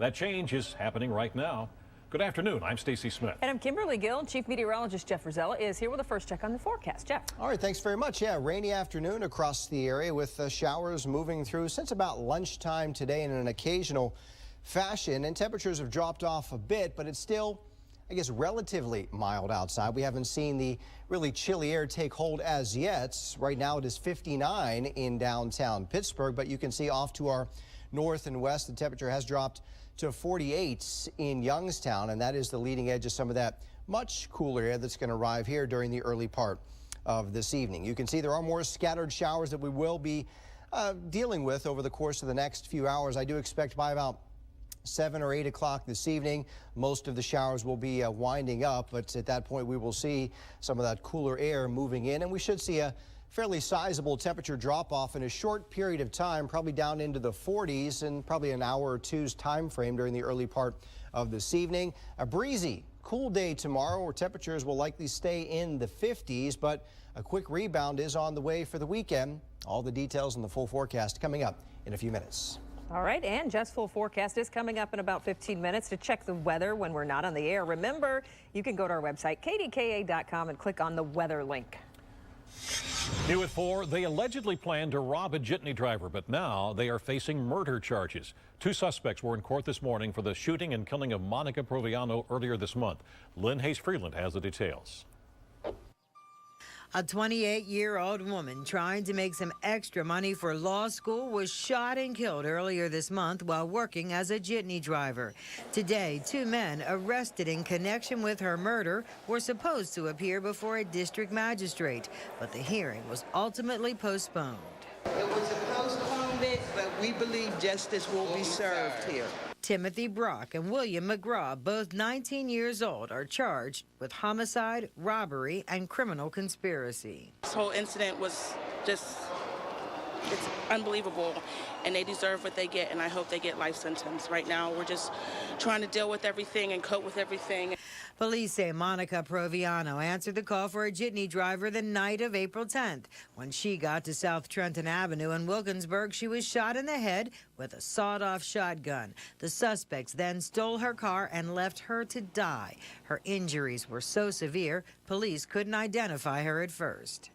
That change is happening right now. Good afternoon. I'm Stacy Smith. And I'm Kimberly Gill. Chief Meteorologist Jeff Rosella is here with a first check on the forecast. Jeff. All right, thanks very much. Yeah, rainy afternoon across the area with showers moving through since about lunchtime today in an occasional fashion. And temperatures have dropped off a bit, but it's still, I guess, relatively mild outside. We haven't seen the really chilly air take hold as yet. Right now it is 59 in downtown Pittsburgh, but you can see off to our north and west, the temperature has dropped to 48 in Youngstown, and that is the leading edge of some of that much cooler air that's going to arrive here during the early part of this evening. You can see there are more scattered showers that we will be dealing with over the course of the next few hours. I do expect by about 7 or 8 o'clock this evening, most of the showers will be winding up, but at that point we will see some of that cooler air moving in, and we should see a fairly sizable temperature drop off in a short period of time, probably down into the 40s in probably an hour or two's time frame during the early part of this evening. A breezy, cool day tomorrow where temperatures will likely stay in the 50s, but a quick rebound is on the way for the weekend. All the details in the full forecast coming up in a few minutes. All right, and Jeff's full forecast is coming up in about 15 minutes. To check the weather when we're not on the air, remember, you can go to our website, KDKA.com, and click on the weather link. New at 4, they allegedly planned to rob a Jitney driver, but now they are facing murder charges. 2 suspects were in court this morning for the shooting and killing of Monica Proviano earlier this month. Lynn Hayes-Freeland has the details. A 28-year-old woman trying to make some extra money for law school was shot and killed earlier this month while working as a Jitney driver. Today, 2 men arrested in connection with her murder were supposed to appear before a district magistrate, but the hearing was ultimately postponed. It was a postponement, but we believe justice will be served here. Timothy Brock and William McGraw, both 19 years old, are charged with homicide, robbery, and criminal conspiracy. This whole incident was just, it's unbelievable, and they deserve what they get, and I hope they get life sentence. Right now, we're just trying to deal with everything and cope with everything. Police say Monica Proviano answered the call for a Jitney driver the night of April 10th. When she got to South Trenton Avenue in Wilkinsburg, she was shot in the head with a sawed-off shotgun. The suspects then stole her car and left her to die. Her injuries were so severe, police couldn't identify her at first.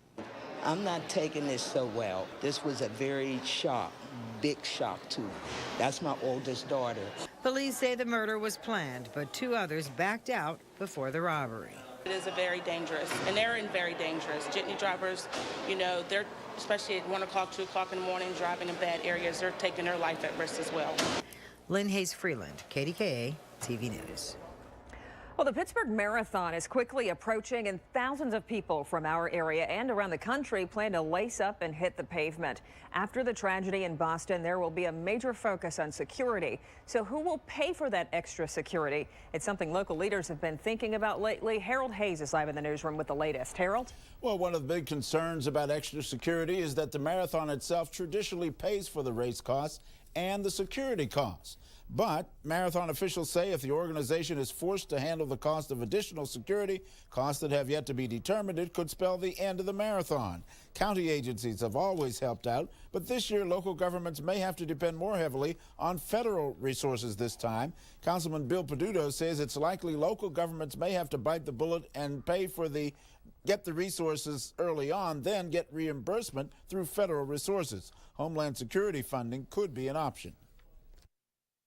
I'm not taking this so well. This was a very big shock to me. That's my oldest daughter. Police say the murder was planned, but 2 others backed out before the robbery. It is a very dangerous, and they're in very dangerous. Jitney drivers, you know, they're, especially at 1 o'clock, 2 o'clock in the morning, driving in bad areas, they're taking their life at risk as well. Lynn Hayes-Freeland, KDKA TV News. Well, the Pittsburgh Marathon is quickly approaching, and thousands of people from our area and around the country plan to lace up and hit the pavement. After the tragedy in Boston, there will be a major focus on security. So who will pay for that extra security? It's something local leaders have been thinking about lately. Harold Hayes is live in the newsroom with the latest. Harold? Well, one of the big concerns about extra security is that the marathon itself traditionally pays for the race costs and the security costs. But marathon officials say if the organization is forced to handle the cost of additional security, costs that have yet to be determined, it could spell the end of the marathon. County agencies have always helped out, but this year local governments may have to depend more heavily on federal resources this time. Councilman Bill Peduto says it's likely local governments may have to bite the bullet and get the resources early on, then get reimbursement through federal resources. Homeland Security funding could be an option.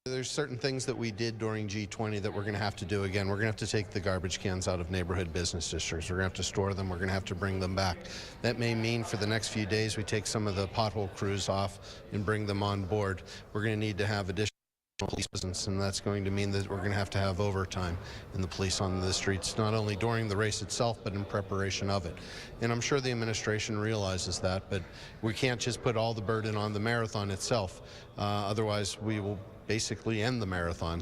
There's certain things that we did during G20 that we're going to have to do again. We're going to have to take the garbage cans out of neighborhood business districts. We're going to have to store them. We're going to have to bring them back. That may mean for the next few days we take some of the pothole crews off and bring them on board. We're going to need to have additional police presence, and that's going to mean that we're going to have overtime in the police on the streets, not only during the race itself, but in preparation of it. And I'm sure the administration realizes that, but we can't just put all the burden on the marathon itself. Otherwise, we will basically end the marathon.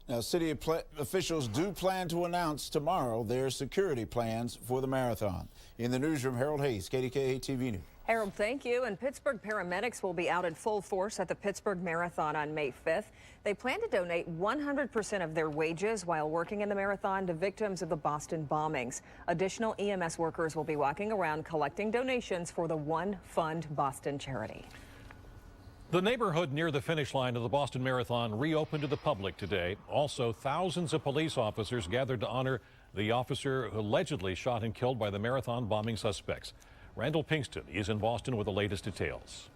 Now, city officials do plan to announce tomorrow their security plans for the marathon. In the newsroom, Harold Hayes, KDKA TV News. Harold, thank you. And Pittsburgh paramedics will be out in full force at the Pittsburgh Marathon on May 5th. They plan to donate 100% of their wages while working in the marathon to victims of the Boston bombings. Additional EMS workers will be walking around collecting donations for the One Fund Boston charity. The neighborhood near the finish line of the Boston Marathon reopened to the public today. Also, thousands of police officers gathered to honor the officer who allegedly shot and killed by the marathon bombing suspects. Randall Pinkston is in Boston with the latest details.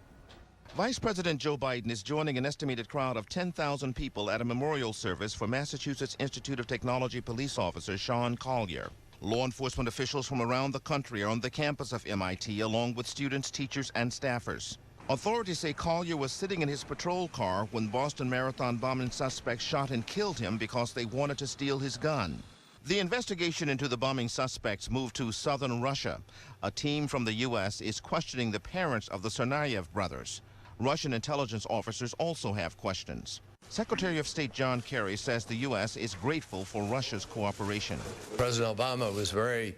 Vice President Joe Biden is joining an estimated crowd of 10,000 people at a memorial service for Massachusetts Institute of Technology police officer Sean Collier. Law enforcement officials from around the country are on the campus of MIT, along with students, teachers, and staffers. Authorities say Collier was sitting in his patrol car when Boston Marathon bombing suspects shot and killed him because they wanted to steal his gun. The investigation into the bombing suspects moved to southern Russia. A team from the U.S. is questioning the parents of the Tsarnaev brothers. Russian intelligence officers also have questions. Secretary of State John Kerry says the U.S. is grateful for Russia's cooperation. President Obama was very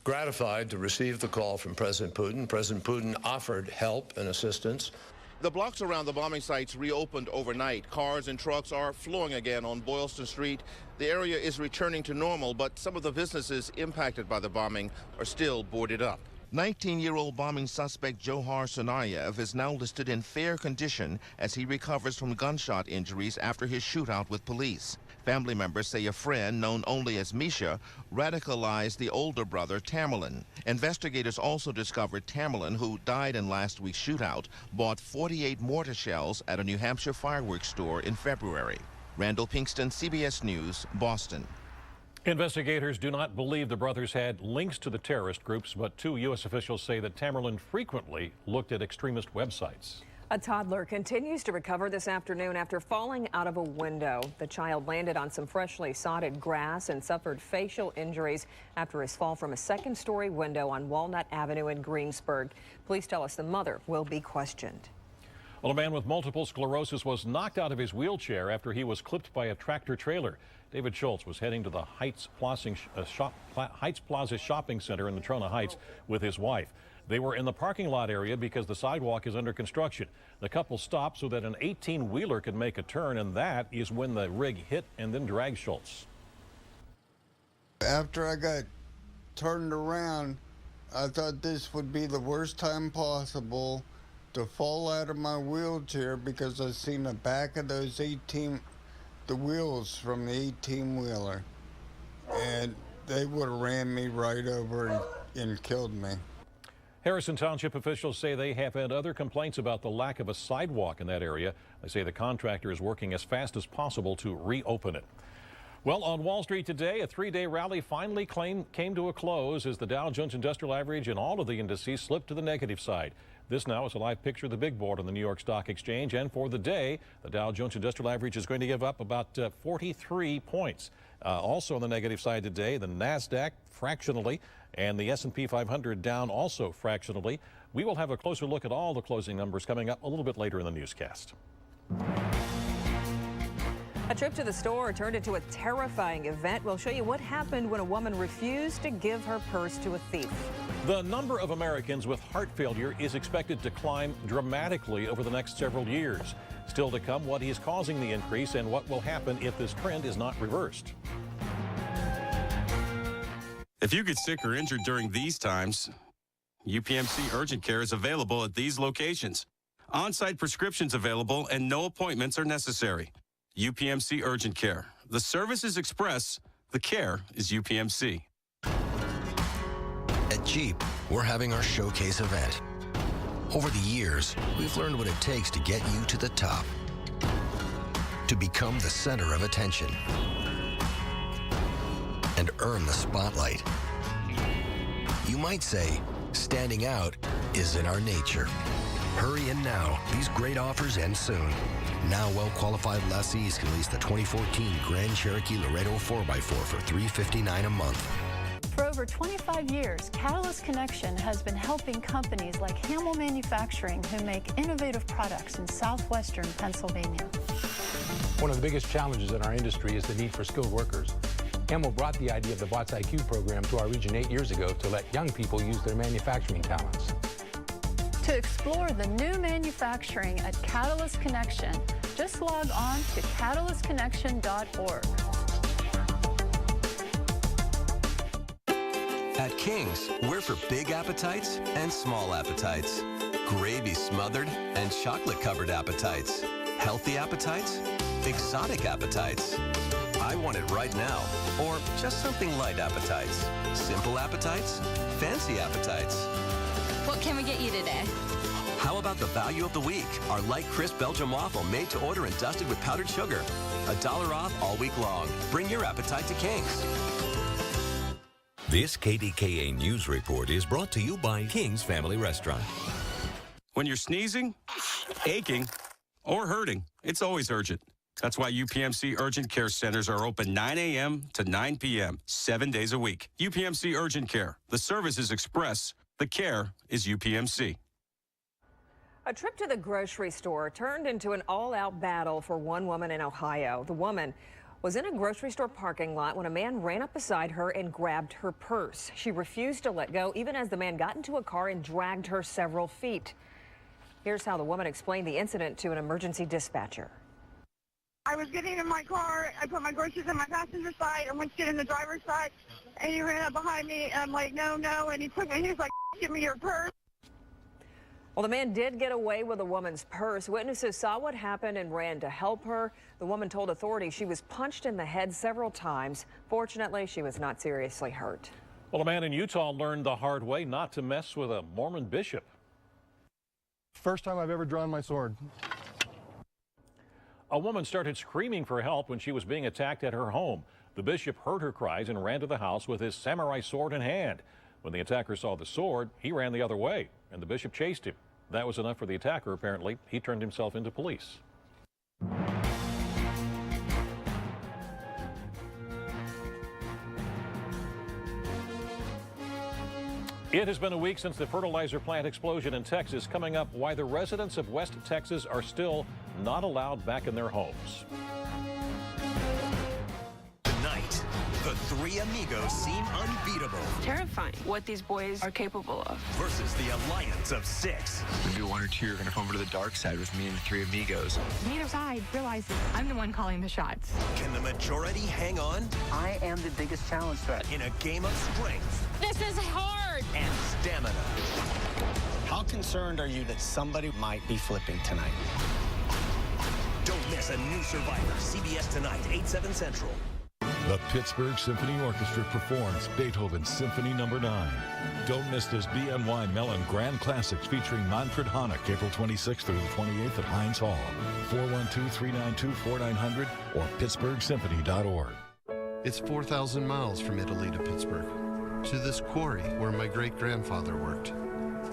gratified to receive the call from President Putin. President Putin offered help and assistance. The blocks around the bombing sites reopened overnight. Cars and trucks are flowing again on Boylston Street. The area is returning to normal, but some of the businesses impacted by the bombing are still boarded up. 19-year-old bombing suspect Johar Tsarnaev is now listed in fair condition as he recovers from gunshot injuries after his shootout with police. Family members say a friend, known only as Misha, radicalized the older brother, Tamerlan. Investigators also discovered Tamerlan, who died in last week's shootout, bought 48 mortar shells at a New Hampshire fireworks store in February. Randall Pinkston, CBS News, Boston. Investigators do not believe the brothers had links to the terrorist groups, but two U.S. officials say that Tamerlan frequently looked at extremist websites. A toddler continues to recover this afternoon after falling out of a window. The child landed on some freshly sodded grass and suffered facial injuries after his fall from a second-story window on Walnut Avenue in Greensburg. Police tell us the mother will be questioned. Well, a man with multiple sclerosis was knocked out of his wheelchair after he was clipped by a tractor trailer. David Schultz was heading to the Heights Plaza Shopping Center in Natrona Heights with his wife. They were in the parking lot area because the sidewalk is under construction. The couple stopped so that an 18-wheeler could make a turn, and that is when the rig hit and then dragged Schultz. After I got turned around, I thought this would be the worst time possible to fall out of my wheelchair because I seen the back of those the wheels from the 18-wheeler, and they would have ran me right over and killed me. Harrison Township officials say they have had other complaints about the lack of a sidewalk in that area. They say the contractor is working as fast as possible to reopen it. Well, on Wall Street today, a three-day rally finally came to a close as the Dow Jones Industrial Average and all of the indices slipped to the negative side. This now is a live picture of the big board on the New York Stock Exchange, and for the day, the Dow Jones Industrial Average is going to give up about 43 points. Also on the negative side today, the NASDAQ fractionally and the S&P 500 down also fractionally. We will have a closer look at all the closing numbers coming up a little bit later in the newscast. A trip to the store turned into a terrifying event. We'll show you what happened when a woman refused to give her purse to a thief. The number of Americans with heart failure is expected to climb dramatically over the next several years. Still to come, what is causing the increase and what will happen if this trend is not reversed. If you get sick or injured during these times, UPMC Urgent Care is available at these locations. On-site prescriptions available and no appointments are necessary. UPMC Urgent Care. The service is express, the care is UPMC. At Jeep, we're having our showcase event. Over the years, we've learned what it takes to get you to the top, to become the center of attention, and earn the spotlight. You might say, standing out is in our nature. Hurry in now. These great offers end soon. Now well-qualified lessees can lease the 2014 Grand Cherokee Laredo 4x4 for $359 a month. For over 25 years, Catalyst Connection has been helping companies like Hamill Manufacturing who make innovative products in southwestern Pennsylvania. One of the biggest challenges in our industry is the need for skilled workers. Hamill brought the idea of the Bots IQ program to our region 8 years ago to let young people use their manufacturing talents. To explore the new manufacturing at Catalyst Connection, just log on to catalystconnection.org. At King's, we're for big appetites and small appetites. gravy smothered, and chocolate covered appetites. Healthy appetites, exotic appetites. I want it right now, or just something light appetites. Simple appetites, fancy appetites. What can we get you today? How about the value of the week? Our light crisp Belgian waffle made to order and dusted with powdered sugar. $1 off all week long. Bring your appetite to King's. This KDKA News Report is brought to you by King's Family Restaurant. When you're sneezing, aching, or hurting, it's always urgent. That's why UPMC Urgent Care Centers are open 9 a.m. to 9 p.m., 7 days a week. UPMC Urgent Care. The service is express. The care is UPMC. A trip to the grocery store turned into an all-out battle for one woman in Ohio. The woman was in a grocery store parking lot when a man ran up beside her and grabbed her purse. She refused to let go, even as the man got into a car and dragged her several feet. Here's how the woman explained the incident to an emergency dispatcher. I was getting in my car. I put my groceries in my passenger side and went to get in the driver's side, and he ran up behind me, and I'm like, no, no, and he took me. He was like, give me your purse. Well, the man did get away with the woman's purse. Witnesses saw what happened and ran to help her. The woman told authorities she was punched in the head several times. Fortunately, she was not seriously hurt. Well, a man in Utah learned the hard way not to mess with a Mormon bishop. First time I've ever drawn my sword. A woman started screaming for help when she was being attacked at her home. The bishop heard her cries and ran to the house with his samurai sword in hand. When the attacker saw the sword, he ran the other way, and the bishop chased him. That was enough for the attacker, apparently. He turned himself into police. It has been a week since the fertilizer plant explosion in Texas. Coming up, why the residents of West Texas are still not allowed back in their homes. Tonight, the three amigos seem unbeatable. Terrifying what these boys are capable of. Versus the alliance of six. Maybe one or two are going to come over to the dark side with me and the three amigos. Neither side realizes I'm the one calling the shots. Can the majority hang on? I am the biggest challenge threat. In a game of strength. This is hard. And stamina. How concerned are you that somebody might be flipping tonight? Don't miss a new Survivor. CBS tonight, 8/7 Central. The Pittsburgh Symphony Orchestra performs Beethoven's Symphony No. 9. Don't miss this BNY Mellon Grand Classics featuring Manfred Honeck, April 26th through the 28th at Heinz Hall. 412-392-4900 or pittsburghsymphony.org. It's 4,000 miles from Italy to Pittsburgh, to this quarry where my great-grandfather worked,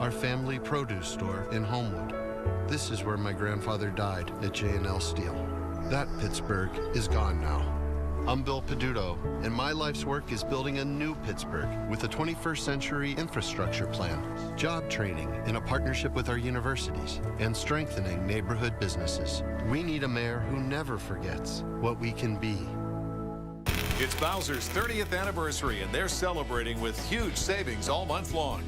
our family produce store in Homewood. This is where my grandfather died at J&L Steel. That Pittsburgh is gone now. I'm Bill Peduto, and my life's work is building a new Pittsburgh with a 21st century infrastructure plan, job training in a partnership with our universities, and strengthening neighborhood businesses. We need a mayor who never forgets what we can be. It's Bowser's 30th anniversary, and they're celebrating with huge savings all month long.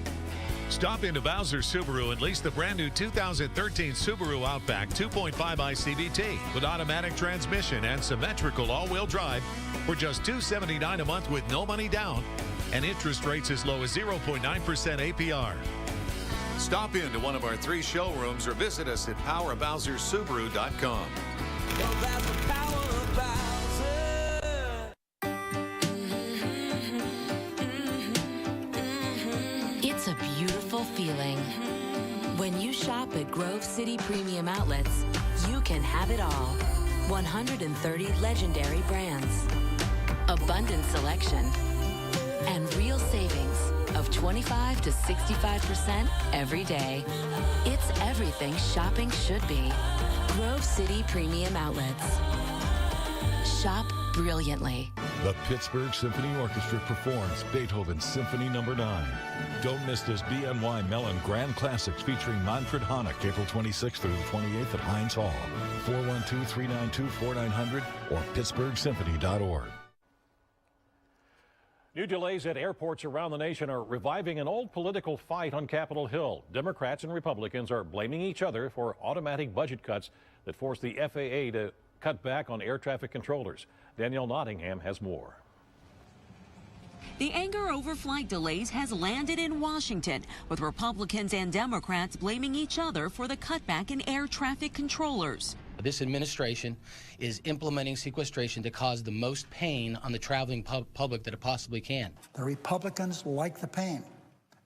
Stop into Bowser Subaru and lease the brand new 2013 Subaru Outback 2.5 ICVT with automatic transmission and symmetrical all-wheel drive for just $279 a month with no money down and interest rates as low as 0.9% APR. Stop into one of our 3 showrooms or visit us at powerbowsersubaru.com. Well, that's the power of Bowser. It's a beautiful feeling. When you shop at Grove City Premium Outlets, you can have it all. 130 legendary brands, abundant selection, and real savings of 25 to 65% every day. It's everything shopping should be. Grove City Premium Outlets. Shop brilliantly. The Pittsburgh Symphony Orchestra performs Beethoven's Symphony No. 9. Don't miss this BNY Mellon Grand Classics featuring Manfred Honeck, April 26th through the 28th at Heinz Hall. 412-392-4900 or pittsburghsymphony.org. New delays at airports around the nation are reviving an old political fight on Capitol Hill. Democrats and Republicans are blaming each other for automatic budget cuts that force the FAA to cut back on air traffic controllers. Danielle Nottingham has more. The anger over flight delays has landed in Washington, with Republicans and Democrats blaming each other for the cutback in air traffic controllers. This administration is implementing sequestration to cause the most pain on the traveling public that it possibly can. The Republicans like the pain.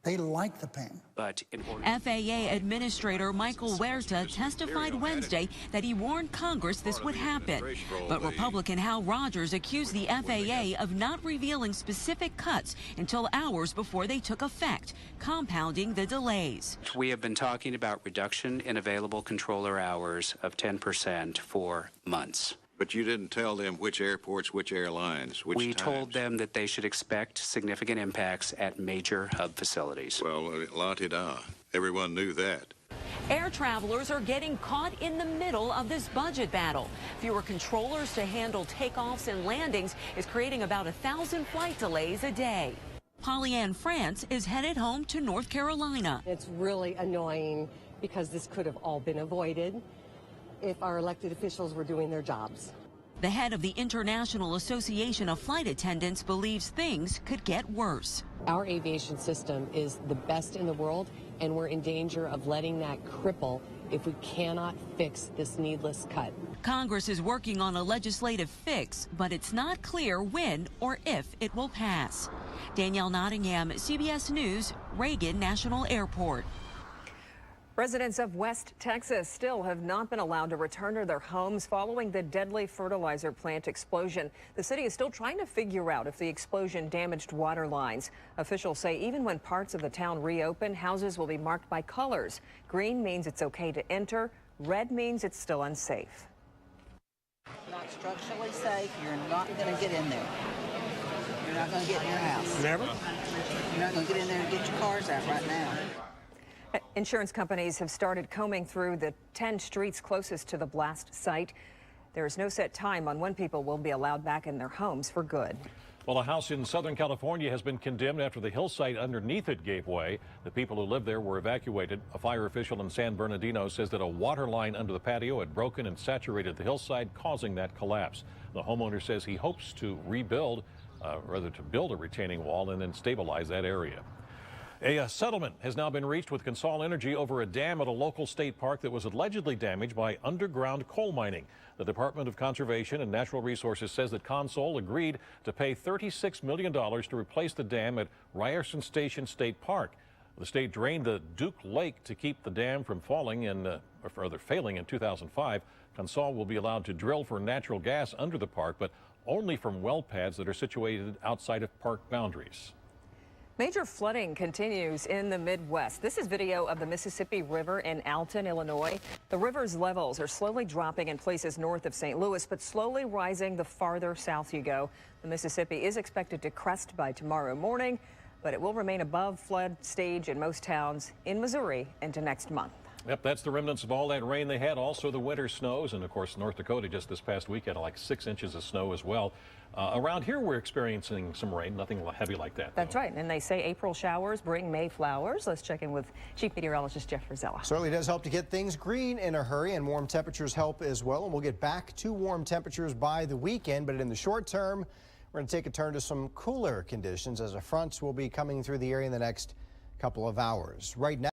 They like the pain. But FAA Administrator Michael Huerta testified Wednesday that he warned Congress this would happen. But Republican Hal Rogers accused the FAA of not revealing specific cuts until hours before they took effect, compounding the delays. We have been talking about reduction in available controller hours of 10% for months. But you didn't tell them which airports, which airlines, which We times. told them that they should expect significant impacts at major hub facilities. Well, la-ti-da. Everyone knew that. Air travelers are getting caught in the middle of this budget battle. Fewer controllers to handle takeoffs and landings is creating about 1,000 flight delays a day. Pollyann France is headed home to North Carolina. It's really annoying because this could have all been avoided if our elected officials were doing their jobs. The head of the International Association of Flight Attendants believes things could get worse. Our aviation system is the best in the world, and we're in danger of letting that cripple if we cannot fix this needless cut. Congress is working on a legislative fix, but it's not clear when or if it will pass. Danielle Nottingham, CBS News, Reagan National Airport. Residents of West Texas still have not been allowed to return to their homes following the deadly fertilizer plant explosion. The city is still trying to figure out if the explosion damaged water lines. Officials say even when parts of the town reopen, houses will be marked by colors. Green means it's okay to enter. Red means it's still unsafe. Not structurally safe. You're not going to get in there. You're not going to get in your house. Never? You're not going to get in there and get your cars out right now. Insurance companies have started combing through the 10 streets closest to the blast site. There is no set time on when people will be allowed back in their homes for good. Well, a house in Southern California has been condemned after the hillside underneath it gave way. The people who lived there were evacuated. A fire official in San Bernardino says that a water line under the patio had broken and saturated the hillside, causing that collapse. The homeowner says he hopes to build a retaining wall and then stabilize that area. A settlement has now been reached with Consol Energy over a dam at a local state park that was allegedly damaged by underground coal mining. The Department of Conservation and Natural Resources says that Consol agreed to pay $36 million to replace the dam at Ryerson Station State Park. The state drained the Duke Lake to keep the dam from failing in 2005. Consol will be allowed to drill for natural gas under the park, but only from well pads that are situated outside of park boundaries. Major flooding continues in the Midwest. This is video of the Mississippi River in Alton, Illinois. The river's levels are slowly dropping in places north of St. Louis, but slowly rising the farther south you go. The Mississippi is expected to crest by tomorrow morning, but it will remain above flood stage in most towns in Missouri into next month. Yep, that's the remnants of all that rain they had. Also the winter snows, and of course North Dakota just this past week had like 6 inches of snow as well. Around here we're experiencing some rain, nothing heavy like that. That's right, and they say April showers bring May flowers. Let's check in with Chief Meteorologist Jeff Rosella. Certainly does help to get things green in a hurry, and warm temperatures help as well. And we'll get back to warm temperatures by the weekend, but in the short term, we're going to take a turn to some cooler conditions as a front will be coming through the area in the next couple of hours. Right now.